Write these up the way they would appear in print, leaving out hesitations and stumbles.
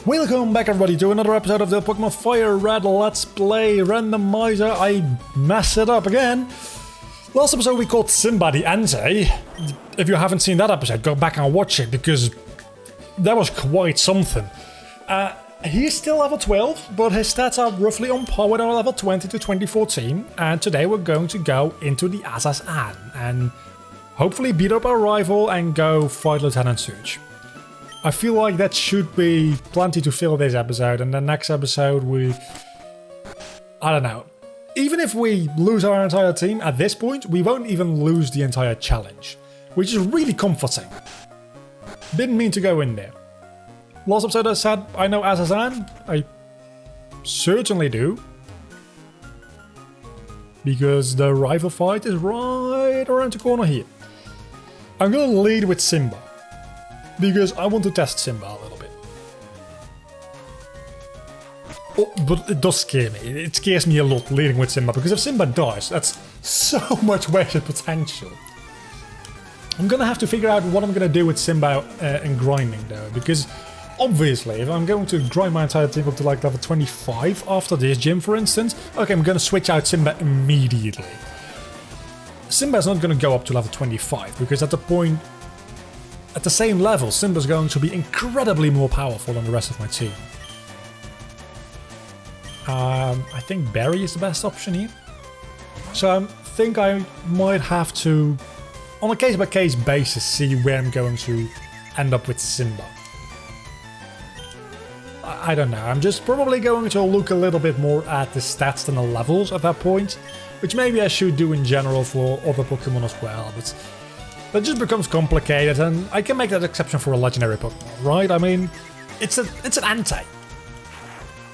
Welcome back everybody to another episode of the Pokemon Fire Red Let's Play Randomizer. I messed it up again. Last episode we called Simba the Entei. If you haven't seen that episode, go back and watch it because that was quite something. He's still level 12, but his stats are roughly on par with our level 20 to 2014. And today we're going to go into the Assassin and hopefully beat up our rival and go fight Lieutenant Surge. I feel like that should be plenty to fill this episode, and the next episode I don't know. Even if we lose our entire team at this point, we won't even lose the entire challenge, which is really comforting. Didn't mean to go in there. Last episode I said I know Assassin. I certainly do. Because the rival fight is right around the corner here. I'm gonna lead with Simba. Because I want to test Simba a little bit. Oh, but it does scare me. It scares me a lot leading with Simba, because if Simba dies, that's so much wasted potential. I'm gonna have to figure out what I'm gonna do with Simba in grinding though, because obviously if I'm going to grind my entire team up to like level 25 after this gym for instance, okay, I'm gonna switch out Simba immediately. Simba's not gonna go up to level 25, because at the point at the same level, Simba's going to be incredibly more powerful than the rest of my team. I think Barry is the best option here. So I think I might have to, on a case-by-case basis, see where I'm going to end up with Simba. I don't know, I'm just probably going to look a little bit more at the stats than the levels at that point, which maybe I should do in general for other Pokemon as well, but that just becomes complicated, and I can make that exception for a legendary Pokemon, right? I mean, it's an Entei.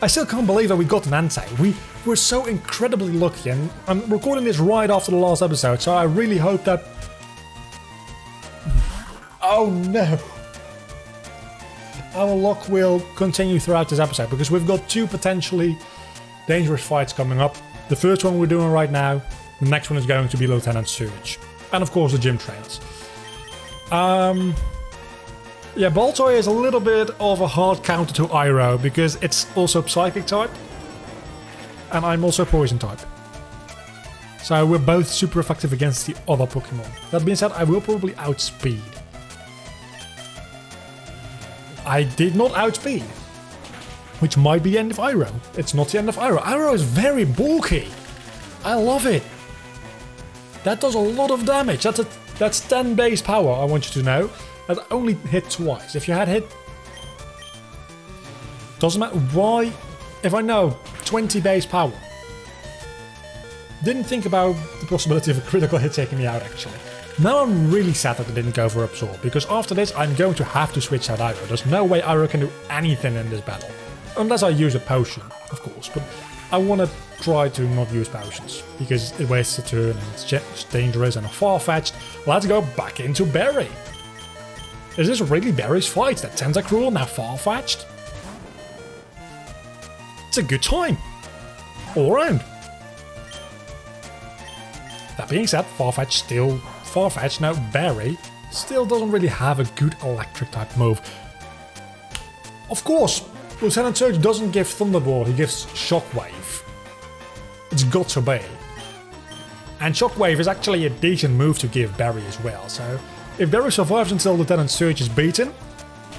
I still can't believe that we got an Entei. We're so incredibly lucky, and I'm recording this right after the last episode, so I really hope that... Oh no! Our luck will continue throughout this episode, because we've got two potentially dangerous fights coming up. The first one we're doing right now, the next one is going to be Lieutenant Surge. And of course the gym trains. Yeah, Baltoy is a little bit of a hard counter to Iroh because it's also Psychic type. And I'm also Poison type. So we're both super effective against the other Pokemon. That being said, I will probably outspeed. I did not outspeed. Which might be the end of Iroh. It's not the end of Iroh. Iroh is very bulky. I love it. That does a lot of damage. That's 10 base power, I want you to know. That only hit twice. If you had hit... Doesn't matter. Why? If I know 20 base power. Didn't think about the possibility of a critical hit taking me out, actually. Now I'm really sad that I didn't go for Absorb, because after this I'm going to have to switch out Iroh. There's no way Iroh can do anything in this battle. Unless I use a potion, of course, but I want to try to not use potions, because it wastes a turn and it's just dangerous and far-fetched. Let's go back into Barry. Is this really Barry's fight? That Tentacruel now far-fetched? It's a good time. All around. That being said, Farfetch'd still Farfetch'd. Now Barry still doesn't really have a good electric type move. Of course, Lieutenant Surge doesn't give Thunderbolt, he gives Shockwave. It's got to be. And Shockwave is actually a decent move to give Barry as well, so if Barry survives until Lieutenant Surge is beaten,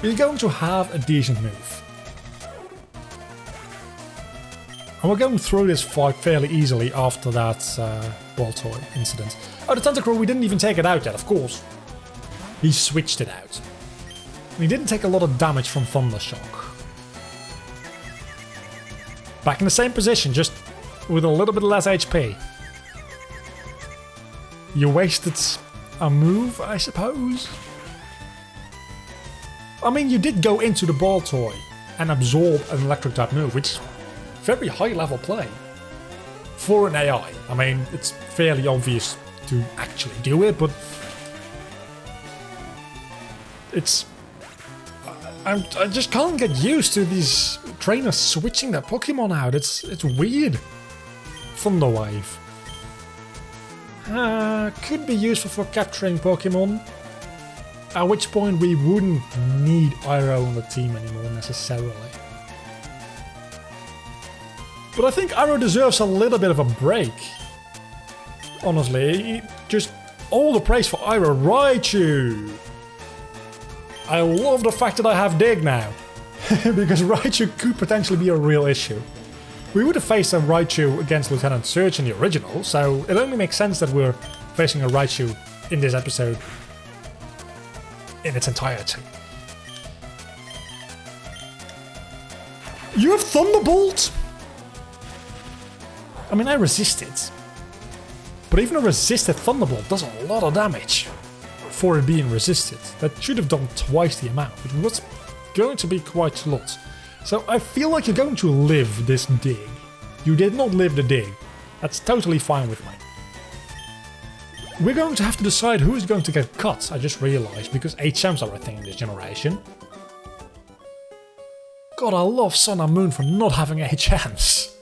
he's going to have a decent move. And we're going through this fight fairly easily after that Baltoy incident. Oh, the Tentacruel, we didn't even take it out yet, of course. He switched it out. And he didn't take a lot of damage from Thundershock. Back in the same position, just with a little bit less HP. You wasted a move, I suppose? I mean, you did go into the Baltoy and absorb an electric type move, which is very high level play. For an AI. I mean, it's fairly obvious to actually do it, but it's... I just can't get used to these trainers switching their Pokemon out. It's weird. Thunderwave. Could be useful for capturing Pokemon. At which point we wouldn't need Iroh on the team anymore necessarily. But I think Iroh deserves a little bit of a break. Honestly, just all the praise for Iroh. Raichu! I love the fact that I have Dig now. Because Raichu could potentially be a real issue. We would have faced a Raichu against Lieutenant Surge in the original, so it only makes sense that we're facing a Raichu in this episode in its entirety. You have Thunderbolt? I mean, I resisted. But even a resisted Thunderbolt does a lot of damage for it being resisted. That should have done twice the amount, which was going to be quite a lot. So I feel like you're going to live this dig. You did not live the dig. That's totally fine with me. We're going to have to decide who is going to get cut, I just realized, because HMs are a thing in this generation. God, I love Sun and Moon for not having HMs.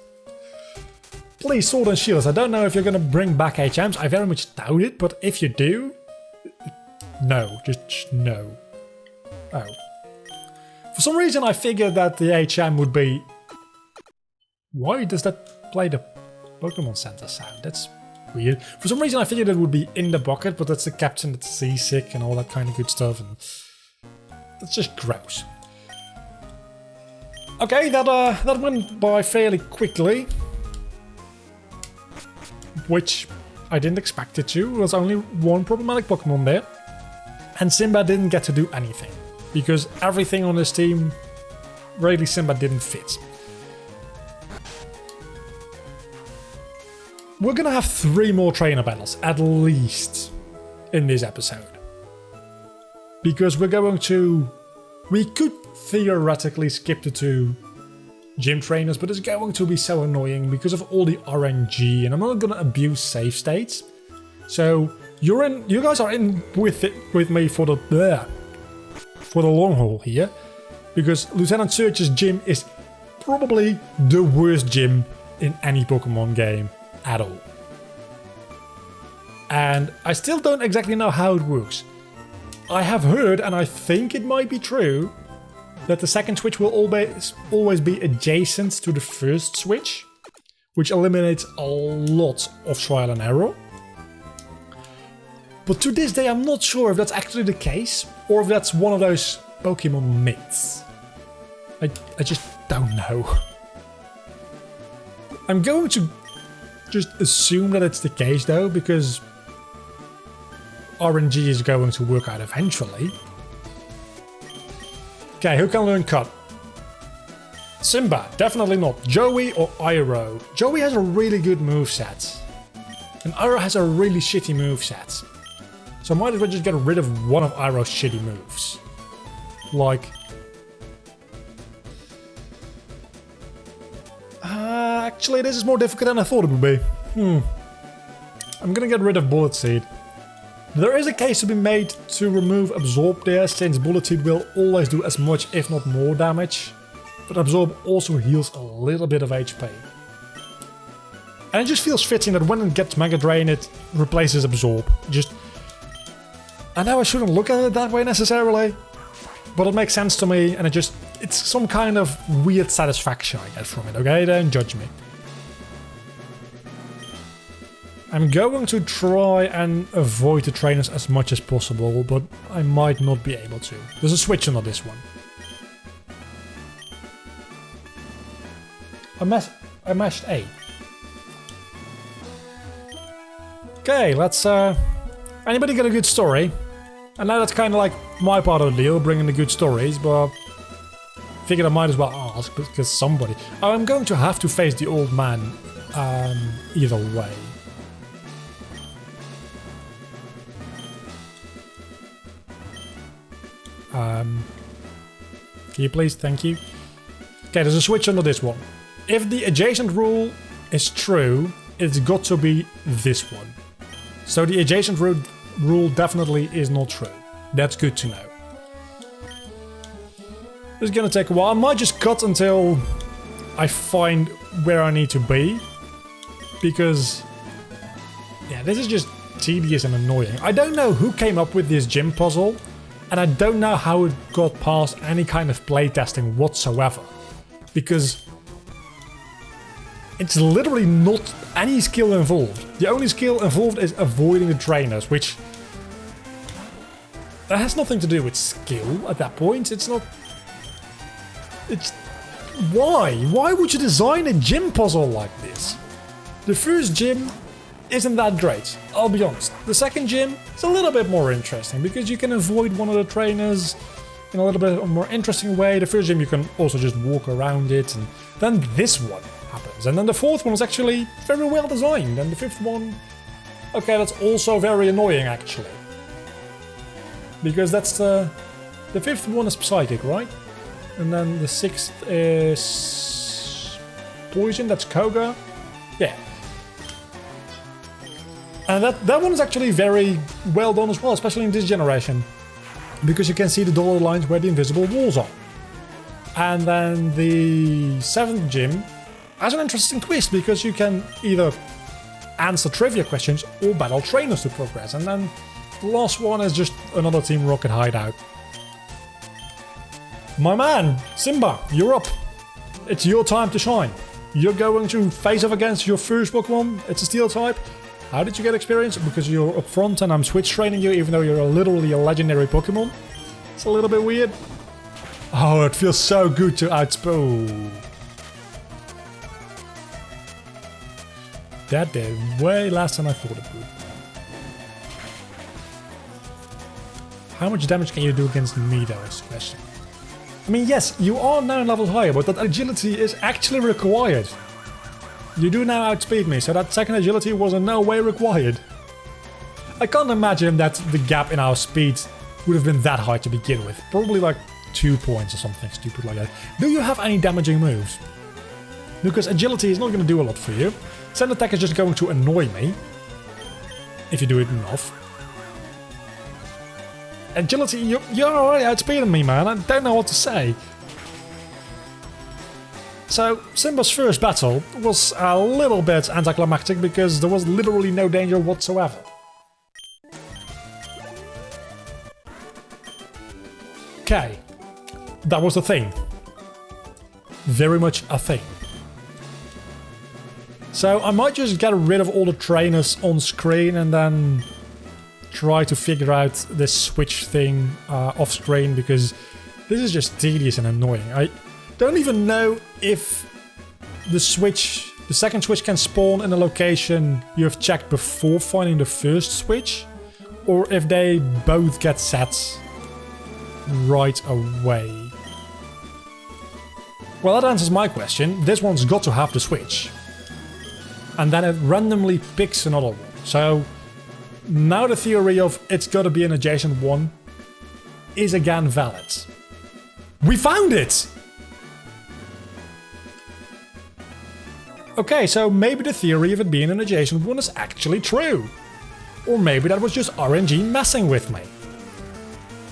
Please, Sword and Shields, I don't know if you're going to bring back HMs, I very much doubt it, but if you do... No, just no. Oh. For some reason I figured that the HM would be... Why does that play the Pokemon Center sound? That's weird. For some reason I figured it would be in the bucket, but that's the captain that's seasick and all that kind of good stuff, and that's just gross. Okay, that went by fairly quickly. Which I didn't expect it to. There was only one problematic Pokemon there. And Simba didn't get to do anything. Because everything on his team, really Simba didn't fit. We're gonna have 3 more trainer battles, at least, in this episode. Because we're going to... We could theoretically skip the 2 gym trainers, but it's going to be so annoying because of all the RNG, and I'm not gonna abuse save states. So you guys are in with me for the long haul here, because Lieutenant Surge's gym is probably the worst gym in any Pokemon game at all. And I still don't exactly know how it works. I have heard, and I think it might be true, that the second switch will always be adjacent to the first switch, which eliminates a lot of trial and error. But to this day I'm not sure if that's actually the case, or if that's one of those Pokemon myths. I just don't know. I'm going to just assume that it's the case though, because RNG is going to work out eventually. Okay, who can learn Cut? Simba, definitely not. Joey or Iroh? Joey has a really good moveset. And Iroh has a really shitty moveset. So I might as well just get rid of one of Iroh's shitty moves. Like... actually, this is more difficult than I thought it would be. I'm gonna get rid of Bullet Seed. There is a case to be made to remove Absorb there, since Bullet Seed will always do as much, if not more damage. But Absorb also heals a little bit of HP. And it just feels fitting that when it gets Mega Drain, it replaces Absorb. Just... I know I shouldn't look at it that way necessarily, but it makes sense to me, and it's some kind of weird satisfaction I get from it, okay? Don't judge me. I'm going to try and avoid the trainers as much as possible, but I might not be able to. There's a switch on this one. I mashed A. Okay, let's... Anybody got a good story? I know that's kind of like my part of the deal, bringing the good stories, but... figured I might as well ask, because somebody... I'm going to have to face the old man either way. Can you please? Thank you. Okay, there's a switch under this one. If the adjacent rule is true, it's got to be this one. So the adjacent rule definitely is not true. That's good to know. This is gonna take a while. I might just cut until I find where I need to be. Because... yeah, this is just tedious and annoying. I don't know who came up with this gym puzzle. And I don't know how it got past any kind of playtesting whatsoever. Because It's literally not any skill involved. The only skill involved is avoiding the trainers, which... that has nothing to do with skill at that point. It's not... it's... why? Why would you design a gym puzzle like this? The first gym isn't that great, I'll be honest. The second gym is a little bit more interesting because you can avoid one of the trainers in a little bit more interesting way. The first gym you can also just walk around it, and then this one happens. And then the fourth one was actually very well designed, and the fifth one... okay, that's also very annoying actually. Because that's the fifth one is psychic, right? And then the sixth is poison, that's Koga. Yeah. And that one is actually very well done as well, especially in this generation. Because you can see the dotted lines where the invisible walls are. And then the seventh gym has an interesting twist, because you can either answer trivia questions or battle trainers to progress. And then the last one is just another Team Rocket hideout. My man, Simba, you're up. It's your time to shine. You're going to face off against your first Pokemon. It's a Steel type. How did you get experience? Because you're up front and I'm switch training you even though you're literally a legendary Pokemon. It's a little bit weird. Oh, it feels so good to outspeed. That did way less than I thought it would. How much damage can you do against me though is the question. I mean, yes, you are 9 levels higher, but that agility is actually required. You do now outspeed me, so that second agility was in no way required. I can't imagine that the gap in our speed would have been that high to begin with. Probably like 2 points or something stupid like that. Do you have any damaging moves? Because agility is not going to do a lot for you. Sand attack is just going to annoy me. If you do it enough. Agility, you're already outspeeding me, man. I don't know what to say. So, Simba's first battle was a little bit anticlimactic because there was literally no danger whatsoever. Okay, that was the thing. Very much a thing. So I might just get rid of all the trainers on screen and then try to figure out this switch thing off screen, because this is just tedious and annoying. I don't even know if the second switch can spawn in a location you have checked before finding the first switch, or if they both get set right away. Well, that answers my question. This one's got to have the switch. And then it randomly picks another one. So now the theory of it's got to be an adjacent one is again valid. We found it! Okay, so maybe the theory of it being an adjacent one is actually true. Or maybe that was just RNG messing with me.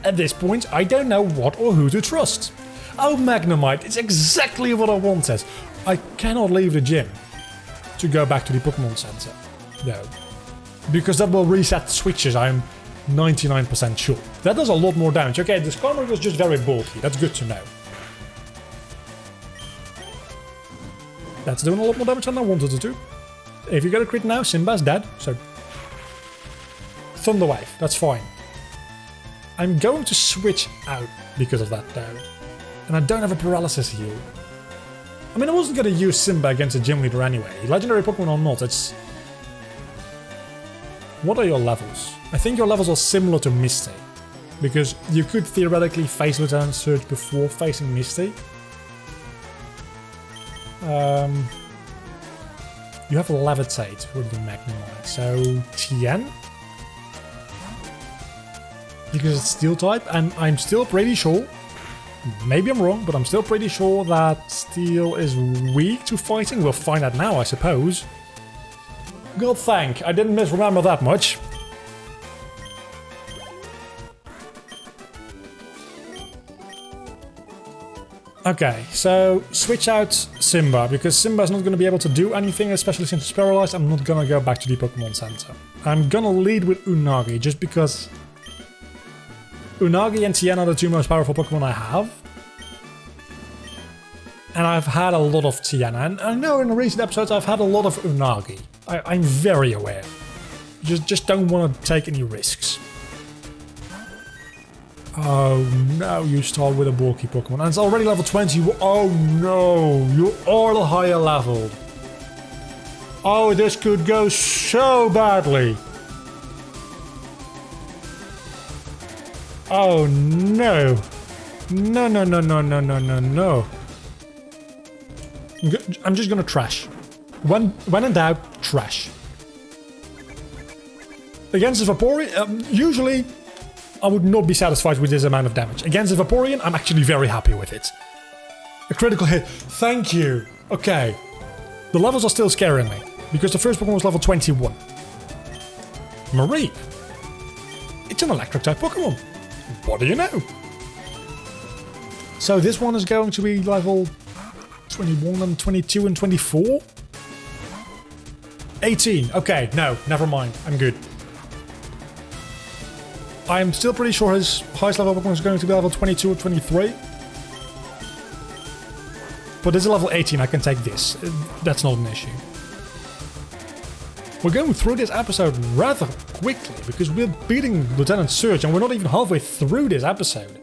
At this point, I don't know what or who to trust. Oh, Magnemite, it's exactly what I wanted. I cannot leave the gym to go back to the Pokemon Center, though. Because that will reset switches, I'm 99% sure. That does a lot more damage. Okay, this Karma was just very bulky, that's good to know. That's doing a lot more damage than I wanted it to. If you get a crit now, Simba's dead, so... Thunder Wave, that's fine. I'm going to switch out because of that, though. And I don't have a paralysis heal. I mean, I wasn't going to use Simba against a gym leader anyway. Legendary Pokemon or not, it's... What are your levels? I think your levels are similar to Misty. Because you could theoretically face Lieutenant Surge before facing Misty. You have Levitate with the Magnemite, so 10? Because it's Steel type, and I'm still pretty sure, maybe I'm wrong, but I'm still pretty sure that Steel is weak to fighting. We'll find out now, I suppose. God thank, I didn't misremember that much. Okay, so switch out Simba, because Simba's not going to be able to do anything, especially since it's paralyzed. I'm not going to go back to the Pokemon Center. I'm going to lead with Unagi, just because Unagi and Tien are the two most powerful Pokemon I have. And I've had a lot of Tiana. And I know in the recent episodes I've had a lot of Unagi. I'm very aware. Just don't want to take any risks. Oh no, you start with a bulky Pokemon. And it's already level 20. Oh no, you're all higher leveled. Oh, this could go so badly. Oh no. No, no, no, no, no, no, no, no. I'm just gonna trash. When in doubt, trash. Against the Vaporeon, usually I would not be satisfied with this amount of damage. Against the Vaporeon, I'm actually very happy with it. A critical hit. Thank you. Okay. The levels are still scaring me, because the first Pokemon was level 21. Marie. It's an electric type Pokemon. What do you know? So this one is going to be level 21 and 22 and 24? 18. Okay, no, never mind. I'm good. I'm still pretty sure his highest level Pokemon is going to be level 22 or 23. But this is level 18, I can take this. That's not an issue. We're going through this episode rather quickly because we're beating Lieutenant Surge and we're not even halfway through this episode.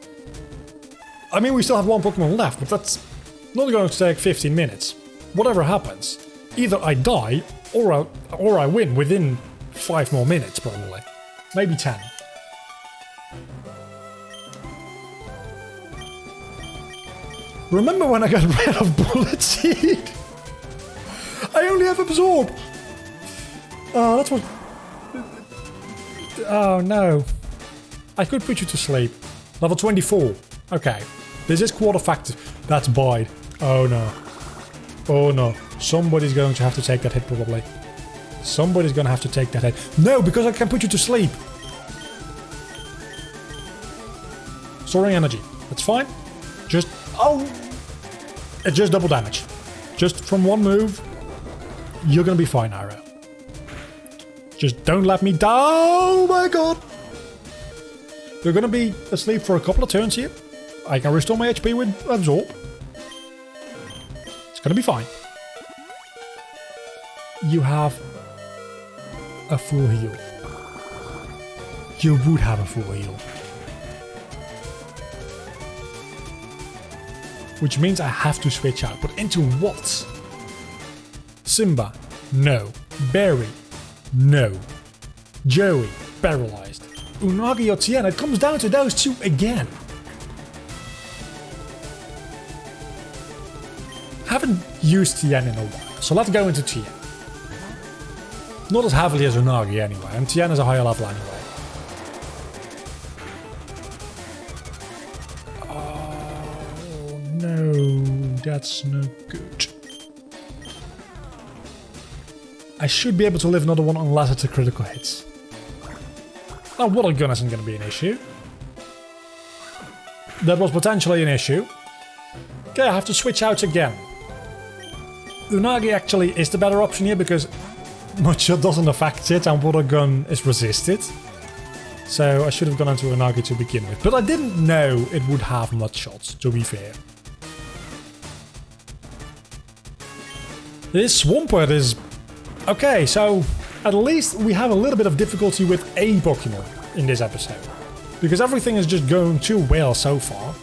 I mean, we still have one Pokemon left, but that's not going to take 15 minutes. Whatever happens, either I die or I win within 5 more minutes, probably. Maybe 10. Remember when I got rid of Bullet Seed? I only have Absorb! Oh, that's what... Oh, no. I could put you to sleep. Level 24. Okay. This is quarter factor. That's Bide. Oh, no. Oh, no. Somebody's going to have to take that hit, probably. Somebody's going to have to take that hit. No, because I can put you to sleep. Soaring Energy. That's fine. Just... Oh! It's just double damage. Just from one move, you're gonna be fine, Arrow. Just don't let me die. Oh my god! You're gonna be asleep for a couple of turns here. I can restore my HP with Absorb. It's gonna be fine. You have a full heal. You would have a full heal. Which means I have to switch out. But into what? Simba, no. Barry, no. Joey, paralyzed. Unagi or Tiana, it comes down to those two again. Haven't used Tiana in a while, so let's go into Tiana. Not as heavily as Unagi anyway, and Tiana's a higher level anyway. No, that's no good. I should be able to live another one unless it's a critical hit. Oh, Water Gun isn't going to be an issue. That was potentially an issue. Okay, I have to switch out again. Unagi actually is the better option here because Mudshot doesn't affect it and Water Gun is resisted. So I should have gone into Unagi to begin with. But I didn't know it would have Mudshot, to be fair. This Swampert is... Okay, so at least we have a little bit of difficulty with a Pokemon in this episode. Because everything is just going too well so far.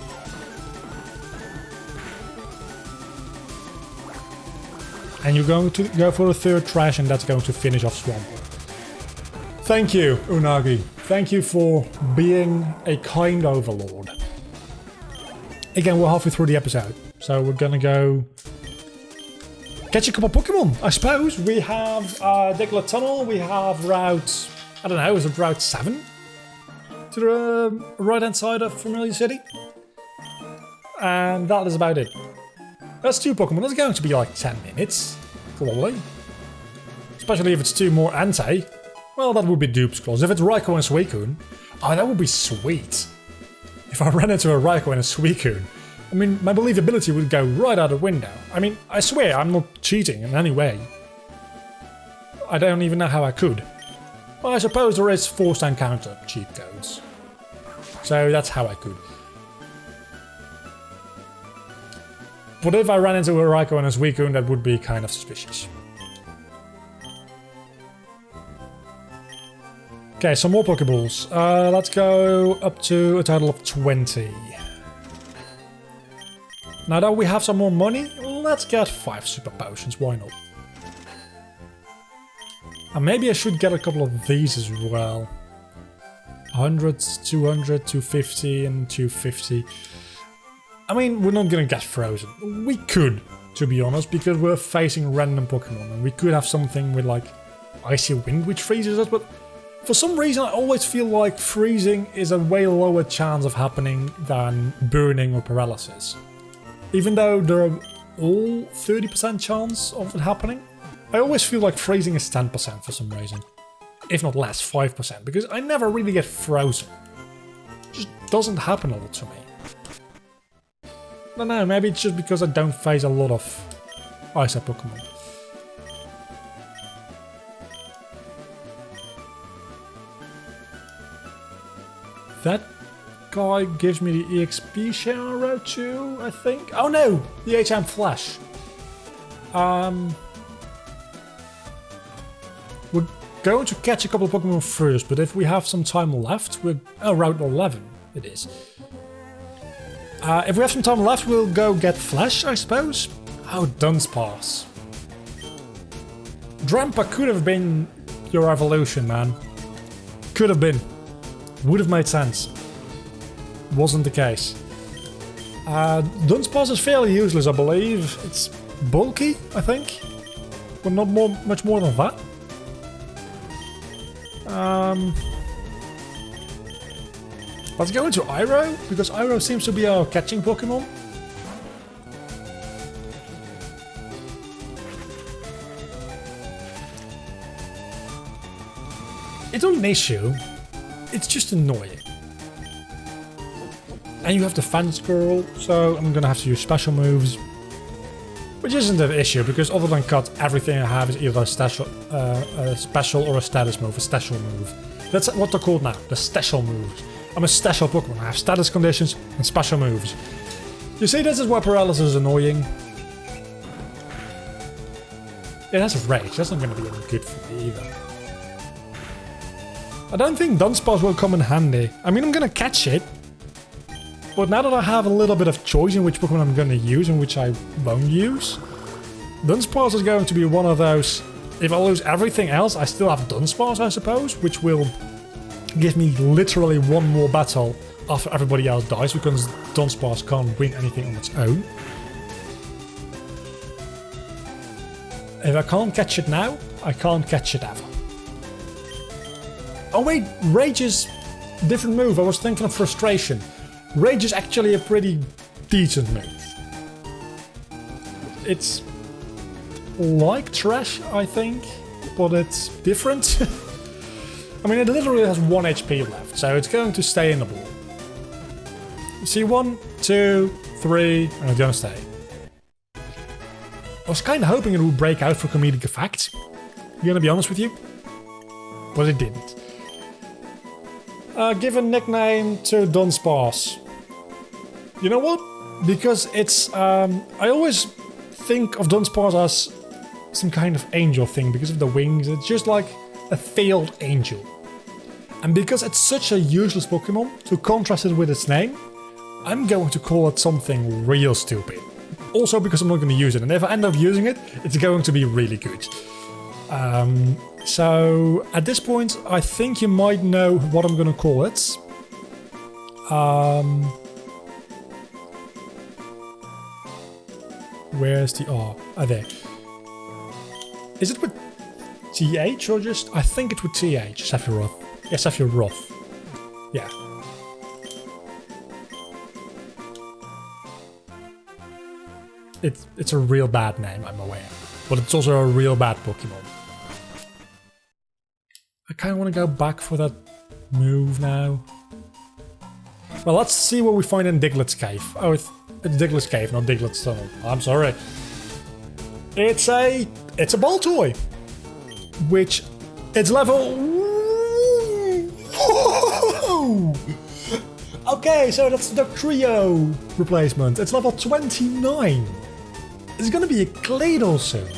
And you're going to go for a third trash and that's going to finish off Swampert. Thank you, Unagi. Thank you for being a kind overlord. Again, we're halfway through the episode. So we're gonna go... catch a couple Pokemon, I suppose. We have Diglett Tunnel, we have Route... I don't know, is it Route 7? To the right hand side of Familiar City? And that is about it. That's 2 Pokemon, that's going to be like 10 minutes, probably. Especially if it's 2 more Entei. Well, that would be Dupe's Claws. If it's Raikou and Suicune, oh, that would be sweet. If I ran into a Raikou and a Suicune, I mean, my believability would go right out the window. I mean, I swear, I'm not cheating in any way. I don't even know how I could. Well, I suppose there is forced encounter cheat codes. So that's how I could. But if I ran into a Raikou and a Suicune, that would be kind of suspicious. Okay, some more Pokeballs. Let's go up to a total of 20. Now that we have some more money, let's get 5 Super Potions, why not? And maybe I should get a couple of these as well. 100, 200, 250 and 250. I mean, we're not gonna get frozen. We could, to be honest, because we're facing random Pokemon. And we could have something with like Icy Wind which freezes us, but for some reason I always feel like freezing is a way lower chance of happening than burning or paralysis. Even though there are all 30% chance of it happening, I always feel like freezing is 10% for some reason. If not less, 5%, because I never really get frozen. It just doesn't happen a lot to me. I don't know, maybe it's just because I don't face a lot of Ice Pokemon. That guy gives me the EXP share route too, I think. Oh no! The HM Flash. We're going to catch a couple of Pokemon first, but if we have some time left, we're... Oh, Route 11 it is. If we have some time left, we'll go get Flash, I suppose. Oh, Dunsparce. Drampa could have been your evolution, man. Could have been. Would have made sense. Wasn't the case. Dunsparce is fairly useless, I believe. It's bulky, I think. But not much more than that. Let's go into Iroh, because Iroh seems to be our catching Pokemon. It's not an issue. It's just annoying. And you have the Fence Girl, so I'm gonna have to use special moves. Which isn't an issue, because other than Cut, everything I have is either a special or a status move, a special move. That's what they're called now, the special moves. I'm a special Pokemon, I have status conditions and special moves. You see, this is why paralysis is annoying. It has a rage, that's not gonna be any good for me either. I don't think Dunsparce will come in handy. I mean, I'm gonna catch it. But now that I have a little bit of choice in which Pokemon I'm gonna use and which I won't use, Dunsparce is going to be one of those... If I lose everything else, I still have Dunsparce, I suppose, which will give me literally one more battle after everybody else dies, because Dunsparce can't win anything on its own. If I can't catch it now, I can't catch it ever. Oh wait, Rage is a different move. I was thinking of Frustration. Rage is actually a pretty decent move. It's like Trash, I think, but it's different. I mean, it literally has 1 HP left, so it's going to stay in the ball. See, 1, 2, 3, and it's gonna stay. I was kind of hoping it would break out for comedic effect. I'm gonna be honest with you, but it didn't. Give a nickname to Dunsparce. You know what? Because it's... I always think of Dunsparce as some kind of angel thing because of the wings. It's just like a failed angel. And because it's such a useless Pokemon, to contrast it with its name, I'm going to call it something real stupid. Also because I'm not going to use it, and if I end up using it, it's going to be really good. So at this point, I think you might know what I'm going to call it. Where's the R? Oh, there. Is it with TH or just... I think it's with TH, Sephiroth. Yeah, Sephiroth. Yeah. It's a real bad name, I'm aware. But it's also a real bad Pokemon. I kind of want to go back for that move now. Well, let's see what we find in Diglett's cave. Oh, it's Diglett's cave, not Diglett's tunnel. I'm sorry. It's a Baltoy, which it's level. Whoa! Okay, so that's the trio replacement. It's level 29. It's gonna be a Claydol soon.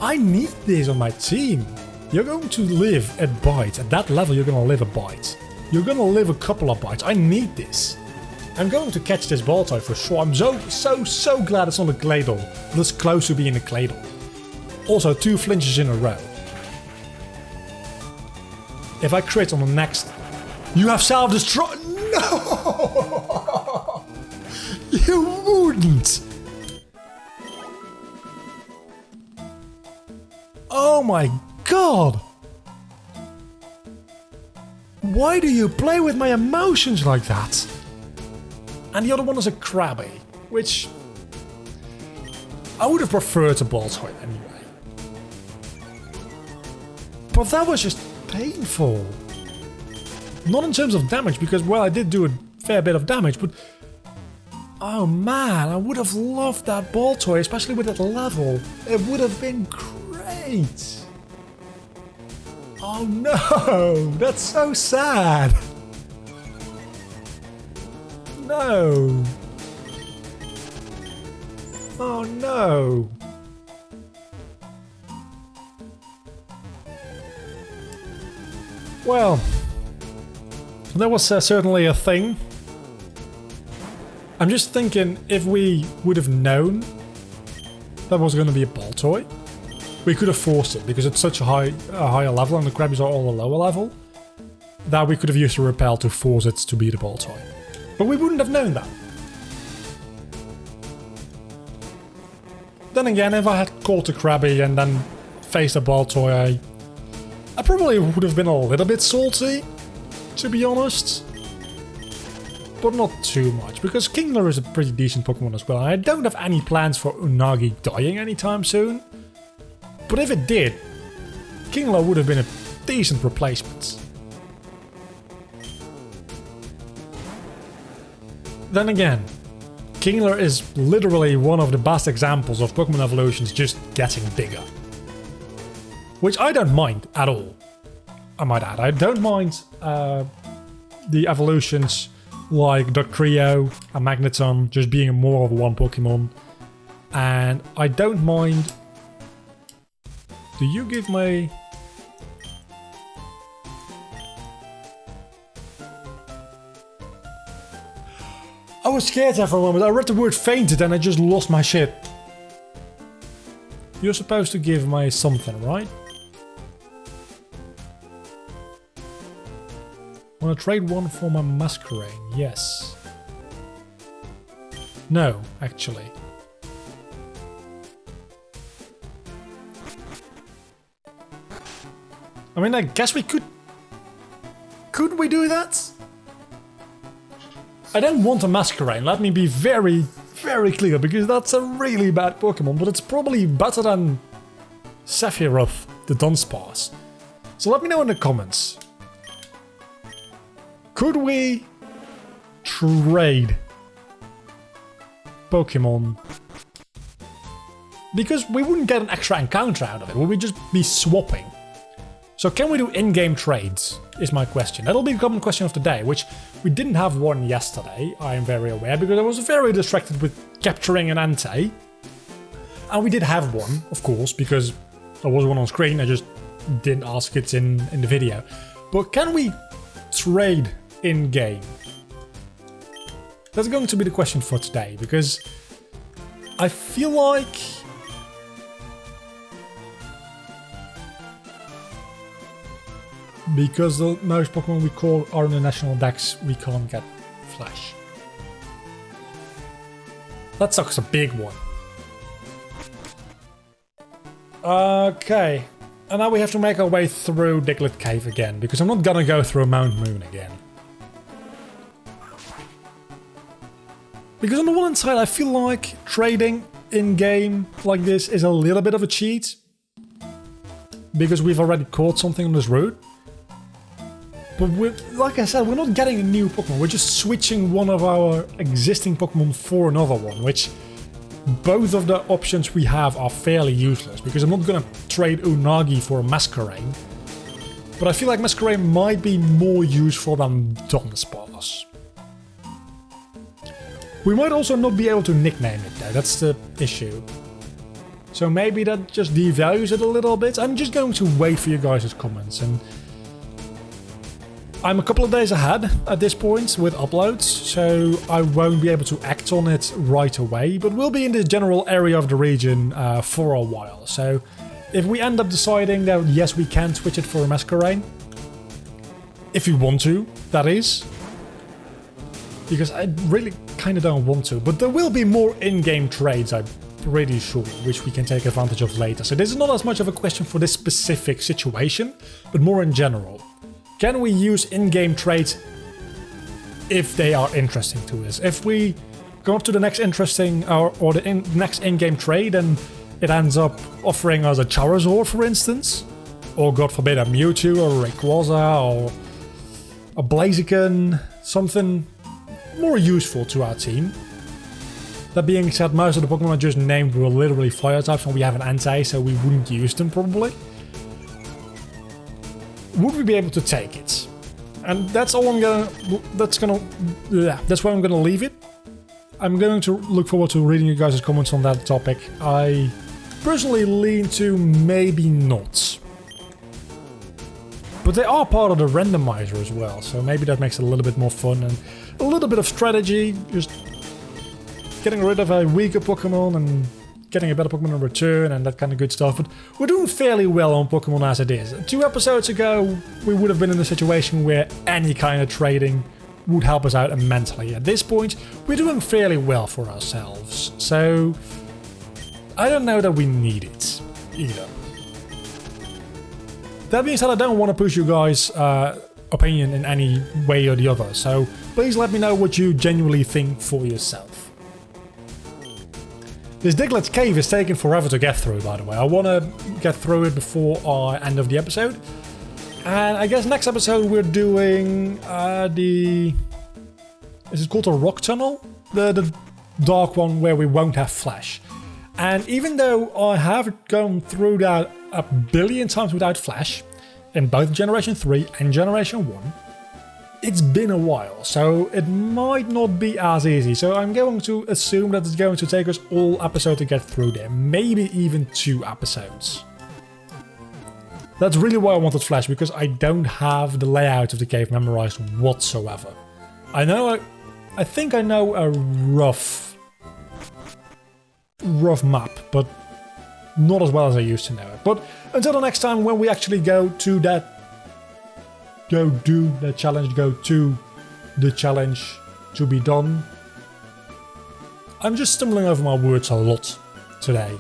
I need this on my team. You're going to live a bite. At that level, you're gonna live a bite. You're gonna live a couple of bites. I need this. I'm going to catch this Baltoy for sure. I'm so glad it's not a Claydol. This close to being a Claydol. Also, 2 flinches in a row. If I crit on the next... You have self-destruct... No! You wouldn't! Oh my god! Why do you play with my emotions like that? And the other one is a Krabby, which... I would have preferred a Baltoy anyway. But that was just painful. Not in terms of damage, because, well, I did do a fair bit of damage, but... Oh man, I would have loved that Baltoy, especially with that level. It would have been great. Oh no, that's so sad. No. Oh no. Well, that was certainly a thing. I'm just thinking, if we would have known that was going to be a Baltoy, we could have forced it, because it's such a higher level and the Krabbies are all a lower level, that we could have used a Repel to force it to be the Baltoy. But we wouldn't have known that. Then again, if I had caught a Krabby and then faced a Baltoy, I probably would have been a little bit salty, to be honest. But not too much, because Kingler is a pretty decent Pokemon as well. And I don't have any plans for Unagi dying anytime soon. But if it did, Kingler would have been a decent replacement. Then again, Kingler is literally one of the best examples of Pokemon evolutions just getting bigger. Which I don't mind at all. I might add, I don't mind the evolutions like Dugtrio and Magneton just being more of one Pokemon. And I don't mind... Do you give me... I was scared there for a moment. I read the word fainted and I just lost my shit. You're supposed to give me something, right? Wanna trade one for my Masquerain? Yes. No, actually. I mean, I guess we could... Could we do that? I don't want a Masquerain, let me be very, very clear, because that's a really bad Pokemon, but it's probably better than Sephiroth, the Dunsparce. So let me know in the comments. Could we trade Pokemon? Because we wouldn't get an extra encounter out of it, we would just be swapping. So can we do in-game trades, is my question. That'll be the common question of the day, which we didn't have one yesterday, I am very aware, because I was very distracted with capturing an Entei. And we did have one, of course, because there was one on screen, I just didn't ask it in the video. But can we trade in-game? That's going to be the question for today, because I feel like... Because the most Pokemon we call are in the national dex, we can't get Flash. That sucks a big one. Okay. And now we have to make our way through Diglett Cave again, because I'm not gonna go through Mount Moon again. Because on the one hand side, I feel like trading in-game like this is a little bit of a cheat. Because we've already caught something on this route. But like I said, we're not getting a new Pokemon, we're just switching one of our existing Pokemon for another one, which both of the options we have are fairly useless, because I'm not gonna trade Unagi for a Masquerain. But I feel like Masquerain might be more useful than Dunsparce. We might also not be able to nickname it though, that's the issue. So maybe that just devalues it a little bit. I'm just going to wait for you guys' comments, and I'm a couple of days ahead at this point with uploads, so I won't be able to act on it right away, but we'll be in the general area of the region for a while. So if we end up deciding that yes, we can switch it for a Masquerade, if you want to, that is. Because I really kind of don't want to, but there will be more in-game trades, I'm pretty sure, which we can take advantage of later. So this is not as much of a question for this specific situation, but more in general. Can we use in-game trades if they are interesting to us? If we go up to the next interesting or the next in-game trade and it ends up offering us a Charizard, for instance, or God forbid a Mewtwo or a Rayquaza or a Blaziken, something more useful to our team. That being said, most of the Pokemon I just named were literally fire types, and we have an Entei, so we wouldn't use them probably. Would we be able to take it? And that's all I'm gonna. That's where I'm gonna leave it. I'm going to look forward to reading you guys' comments on that topic. I personally lean to maybe not. But they are part of the randomizer as well, so maybe that makes it a little bit more fun and a little bit of strategy, just getting rid of a weaker Pokemon and getting a better Pokemon in return and that kind of good stuff. But we're doing fairly well on Pokemon as it is. 2 episodes ago, we would have been in a situation where any kind of trading would help us out immensely. At this point, we're doing fairly well for ourselves, so I don't know that we need it either. That being said, I don't want to push you guys' opinion in any way or the other, so please let me know what you genuinely think for yourself. This Diglett's cave is taking forever to get through, by the way. I want to get through it before I end of the episode. And I guess next episode we're doing is it called a rock tunnel? The dark one where we won't have flash. And even though I have gone through that a billion times without flash, in both Generation 3 and Generation 1, it's been a while, so it might not be as easy. So I'm going to assume that it's going to take us all episode to get through there, maybe even 2 episodes. That's really why I wanted flash, because I don't have the layout of the cave memorized whatsoever. I think I know a rough map, but not as well as I used to know it. But until the next time when we actually go to the challenge to be done. I'm just stumbling over my words a lot today.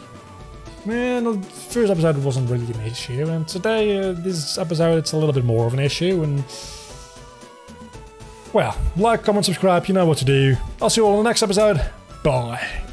Man, the first episode wasn't really an issue, and today, this episode, it's a little bit more of an issue, and well, like, comment, subscribe, you know what to do. I'll see you all in the next episode. Bye.